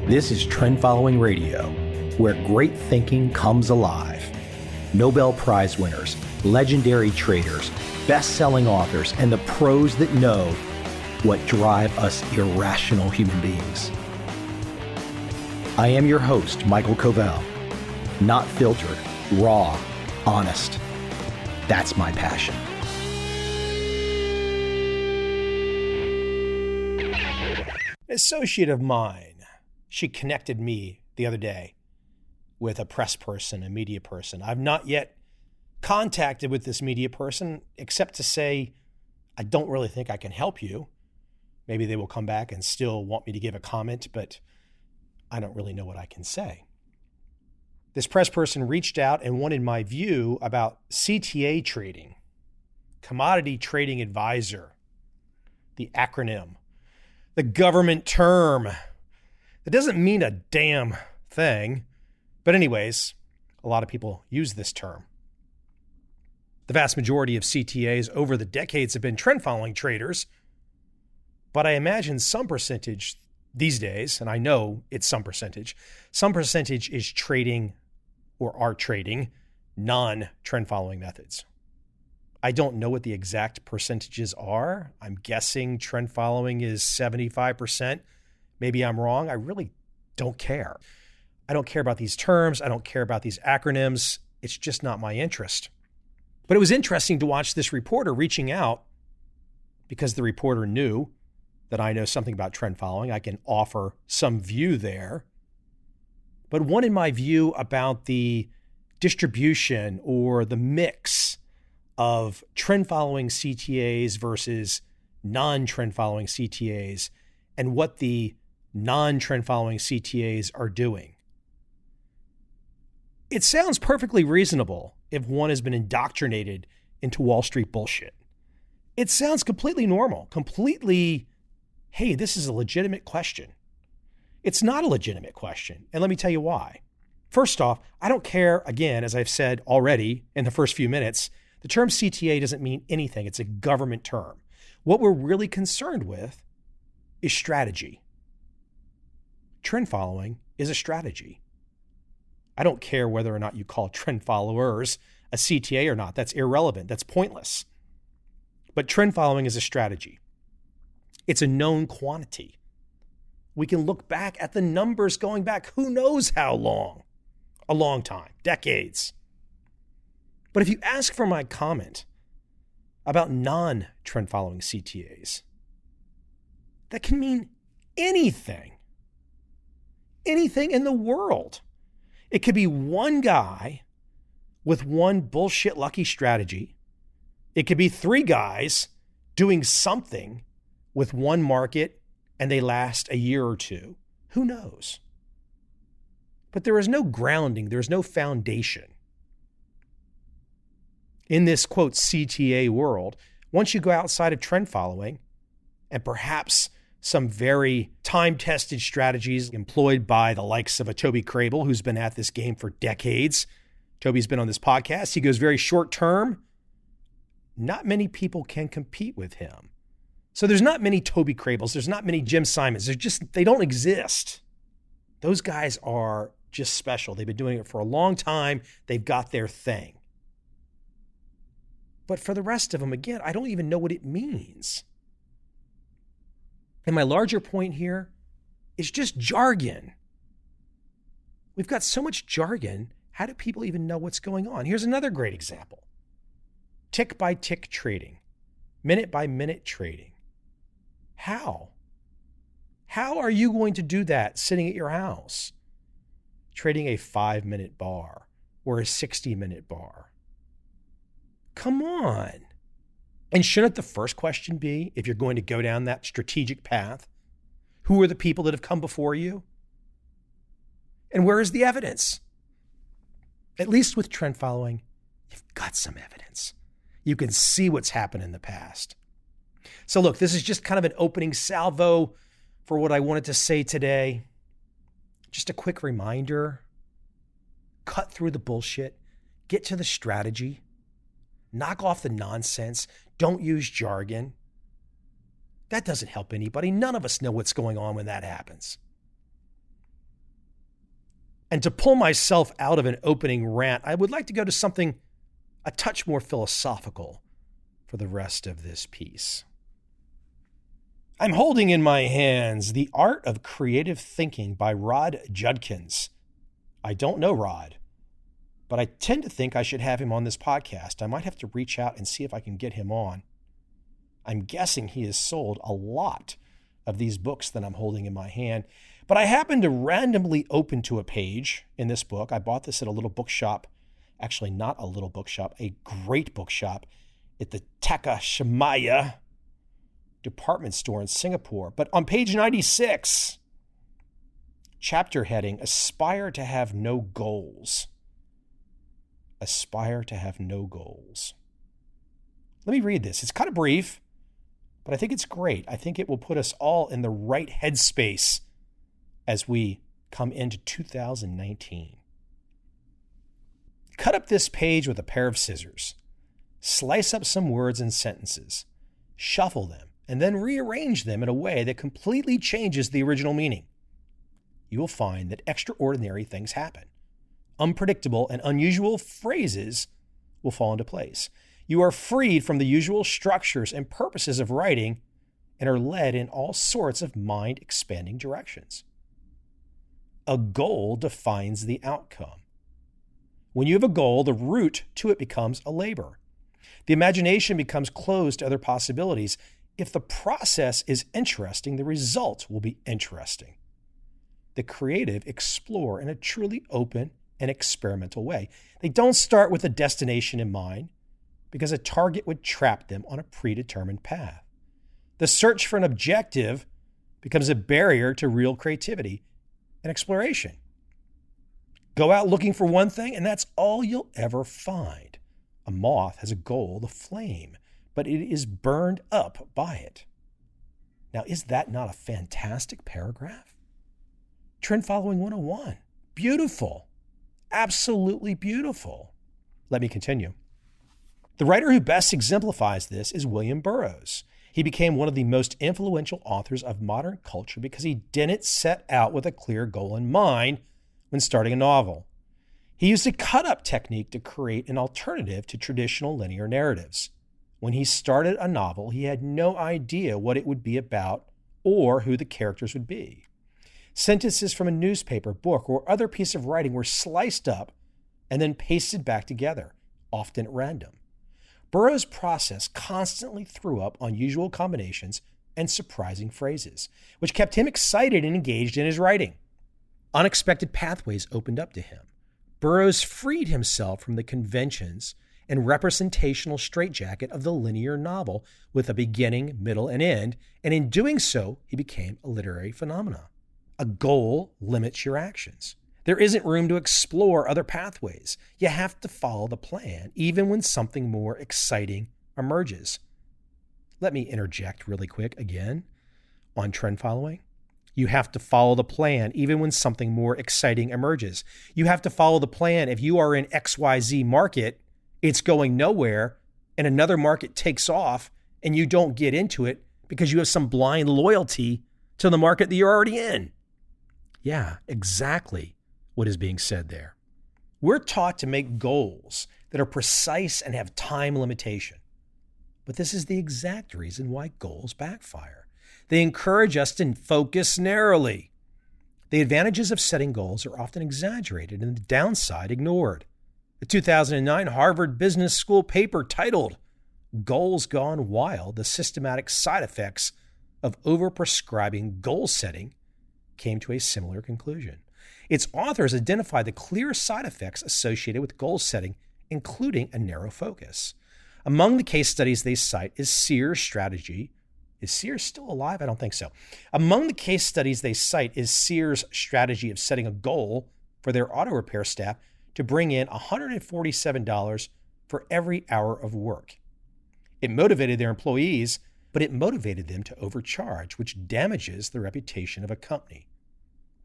This is Trend Following Radio, where great thinking comes alive. Nobel Prize winners, legendary traders, best-selling authors, and the pros that know what drive us irrational human beings. I am your host, Michael Covel. Not filtered, raw, honest. That's my passion. An associate of mine, she connected me the other day with a press person, a media person. I've not yet contacted with this media person except to say, I don't really think I can help you. Maybe they will come back and still want me to give a comment, but I don't really know what I can say. This press person reached out and wanted my view about CTA trading, Commodity Trading Advisor, the acronym, the government term. It doesn't mean a damn thing. But anyways, a lot of people use this term. The vast majority of CTAs over the decades have been trend following traders. But I imagine some percentage these days, and I know it's some percentage is trading or are trading non-trend following methods. I don't know what the exact percentages are. I'm guessing trend following is 75%. Maybe I'm wrong. I really don't care. I don't care about these terms. I don't care about these acronyms. It's just not my interest. But it was interesting to watch this reporter reaching out because the reporter knew that I know something about trend following. I can offer some view there. But wanted my view about the distribution or the mix of trend following CTAs versus non-trend following CTAs and what the non-trend following CTAs are doing. It sounds perfectly reasonable if one has been indoctrinated into Wall Street bullshit. It sounds completely normal, completely, hey, this is a legitimate question. It's not a legitimate question, and let me tell you why. First off, I don't care, again, as I've said already in the first few minutes, the term CTA doesn't mean anything. It's a government term. What we're really concerned with is strategy. Trend following is a strategy. I don't care whether or not you call trend followers a CTA or not. That's irrelevant. That's pointless. But trend following is a strategy. It's a known quantity. We can look back at the numbers going back who knows how long. A long time, decades. But if you ask for my comment about non-trend following CTAs, that can mean anything. Anything in the world. It could be one guy with one bullshit lucky strategy. It could be three guys doing something with one market and they last a year or two. Who knows? But there is no grounding. There is no foundation. In this, quote, CTA world, once you go outside of trend following and perhaps some very time-tested strategies employed by the likes of a Toby Crable, who's been at this game for decades. Toby's been on this podcast. He goes very short-term. Not many people can compete with him. So there's not many Toby Crables. There's not many Jim Simons. They don't exist. Those guys are just special. They've been doing it for a long time. They've got their thing. But for the rest of them, again, I don't even know what it means. And my larger point here is just jargon. We've got so much jargon. How do people even know what's going on? Here's another great example. Tick by tick trading, minute by minute trading. How? How are you going to do that sitting at your house? Trading a 5-minute bar or a 60-minute bar. Come on. And shouldn't the first question be, if you're going to go down that strategic path, who are the people that have come before you? And where is the evidence? At least with trend following, you've got some evidence. You can see what's happened in the past. So look, this is just kind of an opening salvo for what I wanted to say today. Just a quick reminder, cut through the bullshit, get to the strategy, knock off the nonsense, don't use jargon. That doesn't help anybody. None of us know what's going on when that happens. And to pull myself out of an opening rant, I would like to go to something a touch more philosophical for the rest of this piece. I'm holding in my hands The Art of Creative Thinking by Rod Judkins. I don't know Rod, but I tend to think I should have him on this podcast. I might have to reach out and see if I can get him on. I'm guessing he has sold a lot of these books that I'm holding in my hand, but I happened to randomly open to a page in this book. I bought this at a little bookshop, actually not a little bookshop, a great bookshop at the Takashimaya department store in Singapore. But on page 96, chapter heading, Aspire to Have No Goals. Aspire to have no goals. Let me read this. It's kind of brief, but I think it's great. I think it will put us all in the right headspace as we come into 2019. Cut up this page with a pair of scissors. Slice up some words and sentences. Shuffle them, and then rearrange them in a way that completely changes the original meaning. You will find that extraordinary things happen. Unpredictable and unusual phrases will fall into place. You are freed from the usual structures and purposes of writing and are led in all sorts of mind-expanding directions. A goal defines the outcome. When you have a goal, the route to it becomes a labor. The imagination becomes closed to other possibilities. If the process is interesting, the result will be interesting. The creative explore in a truly open and experimental way. They don't start with a destination in mind because a target would trap them on a predetermined path. The search for an objective becomes a barrier to real creativity and exploration. Go out looking for one thing, and that's all you'll ever find. A moth has a goal, the flame, but it is burned up by it. Now, is that not a fantastic paragraph? Trend Following 101. Beautiful. Absolutely beautiful. Let me continue. The writer who best exemplifies this is William Burroughs. He became one of the most influential authors of modern culture because he didn't set out with a clear goal in mind when starting a novel. He used a cut-up technique to create an alternative to traditional linear narratives. When he started a novel, he had no idea what it would be about or who the characters would be. Sentences from a newspaper, book, or other piece of writing were sliced up and then pasted back together, often at random. Burroughs' process constantly threw up unusual combinations and surprising phrases, which kept him excited and engaged in his writing. Unexpected pathways opened up to him. Burroughs freed himself from the conventions and representational straitjacket of the linear novel with a beginning, middle, and end, and in doing so, he became a literary phenomenon. A goal limits your actions. There isn't room to explore other pathways. You have to follow the plan, even when something more exciting emerges. Let me interject really quick again on trend following. You have to follow the plan, even when something more exciting emerges. You have to follow the plan. If you are in XYZ market, it's going nowhere, and another market takes off, and you don't get into it because you have some blind loyalty to the market that you're already in. Yeah, exactly what is being said there. We're taught to make goals that are precise and have time limitation. But this is the exact reason why goals backfire. They encourage us to focus narrowly. The advantages of setting goals are often exaggerated and the downside ignored. A 2009 Harvard Business School paper titled Goals Gone Wild: The Systematic Side Effects of Overprescribing Goal Setting came to a similar conclusion. Its authors identified the clear side effects associated with goal setting, including a narrow focus. Among the case studies they cite is Sears' strategy. Is Sears still alive? I don't think so. Among the case studies they cite is Sears' strategy of setting a goal for their auto repair staff to bring in $147 for every hour of work. It motivated their employees, but it motivated them to overcharge, which damages the reputation of a company.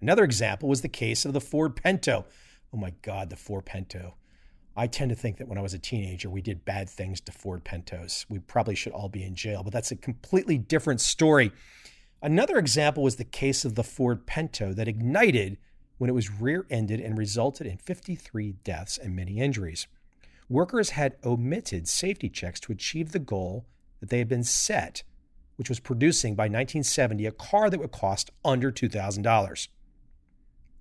Another example was the case of the Ford Pinto. Oh my God, the Ford Pinto. I tend to think that when I was a teenager, we did bad things to Ford Pintos. We probably should all be in jail, but that's a completely different story. Another example was the case of the Ford Pinto that ignited when it was rear-ended and resulted in 53 deaths and many injuries. Workers had omitted safety checks to achieve the goal that they had been set, which was producing by 1970 a car that would cost under $2,000.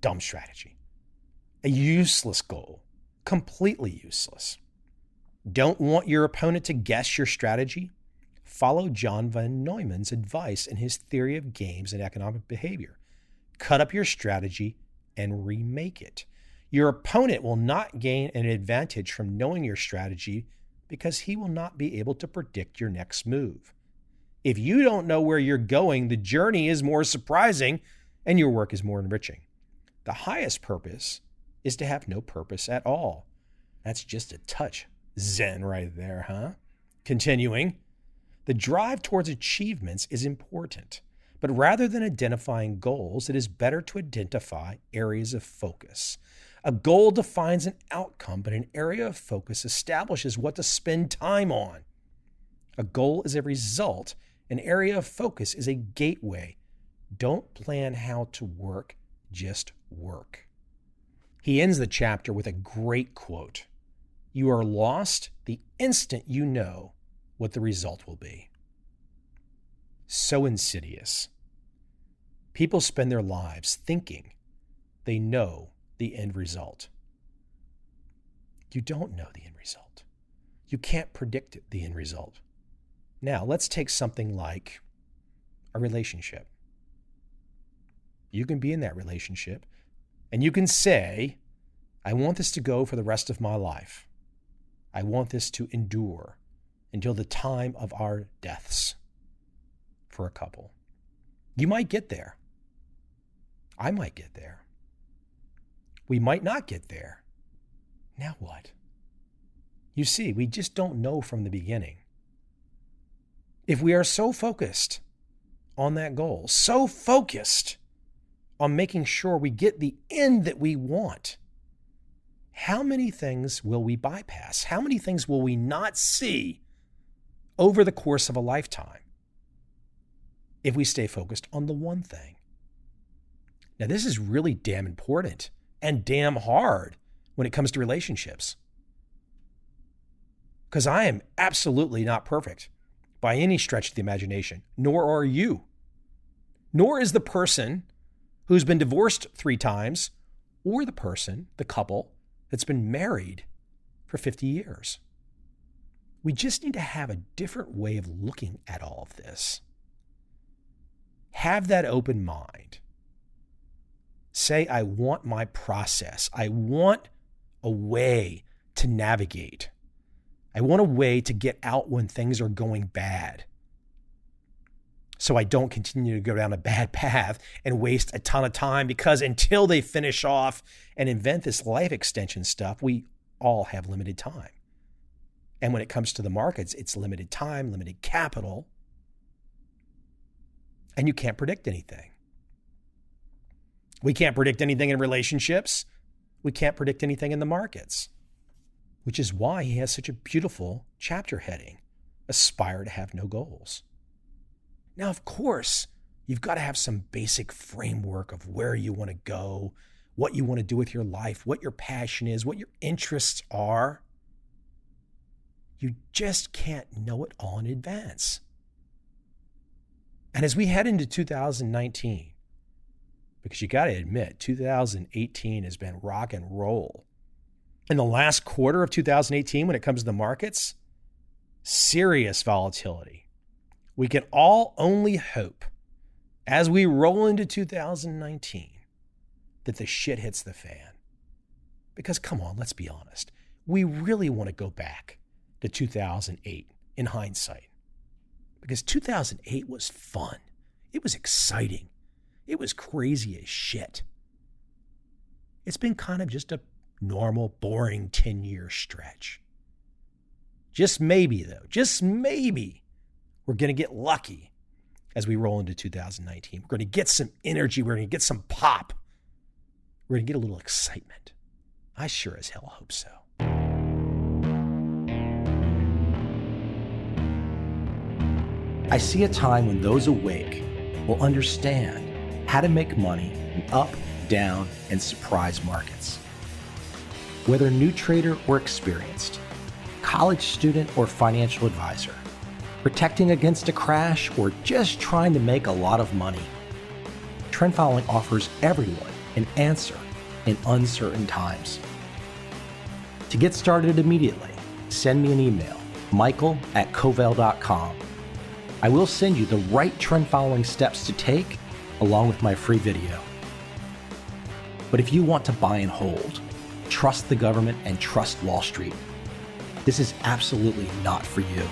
Dumb strategy. A useless goal. Completely useless. Don't want your opponent to guess your strategy? Follow John von Neumann's advice in his theory of games and economic behavior. Cut up your strategy and remake it. Your opponent will not gain an advantage from knowing your strategy because he will not be able to predict your next move. If you don't know where you're going, the journey is more surprising and your work is more enriching. The highest purpose is to have no purpose at all. That's just a touch Zen right there, huh? Continuing, the drive towards achievements is important, but rather than identifying goals, it is better to identify areas of focus. A goal defines an outcome, but an area of focus establishes what to spend time on. A goal is a result. An area of focus is a gateway. Don't plan how to work, just work. He ends the chapter with a great quote. You are lost the instant you know what the result will be. So insidious. People spend their lives thinking they know the end result. You don't know the end result. You can't predict the end result. Now, let's take something like a relationship. You can be in that relationship and you can say, I want this to go for the rest of my life. I want this to endure until the time of our deaths for a couple. You might get there. I might get there. We might not get there. Now what? You see, we just don't know from the beginning. If we are so focused on that goal, so focused on making sure we get the end that we want, how many things will we bypass? How many things will we not see over the course of a lifetime if we stay focused on the one thing? Now, this is really damn important and damn hard when it comes to relationships. Because I am absolutely not perfect by any stretch of the imagination, nor are you. Nor is the person who's been divorced 3 times, or the person, the couple, that's been married for 50 years. We just need to have a different way of looking at all of this. Have that open mind. Say, I want my process. I want a way to navigate. I want a way to get out when things are going bad, so I don't continue to go down a bad path and waste a ton of time, because until they finish off and invent this life extension stuff, we all have limited time. And when it comes to the markets, it's limited time, limited capital, and you can't predict anything. We can't predict anything in relationships. We can't predict anything in the markets, which is why he has such a beautiful chapter heading, Aspire to Have No Goals. Now, of course, you've got to have some basic framework of where you want to go, what you want to do with your life, what your passion is, what your interests are. You just can't know it all in advance. And as we head into 2019, because you got to admit, 2018 has been rock and roll. In the last quarter of 2018, when it comes to the markets, serious volatility. We can all only hope, as we roll into 2019, that the shit hits the fan. Because come on, let's be honest. We really want to go back to 2008 in hindsight. Because 2008 was fun. It was exciting. It was crazy as shit. It's been kind of just a normal, boring 10-year stretch. Just maybe, though, just maybe, we're going to get lucky as we roll into 2019. We're going to get some energy. We're going to get some pop. We're going to get a little excitement. I sure as hell hope so. I see a time when those awake will understand how to make money in up down, and surprise markets. Whether new trader or experienced, college student or financial advisor, protecting against a crash or just trying to make a lot of money, trend following offers everyone an answer in uncertain times. To get started immediately, send me an email, michael@covel.com. I will send you the right trend following steps to take along with my free video. But if you want to buy and hold, trust the government and trust Wall Street, this is absolutely not for you.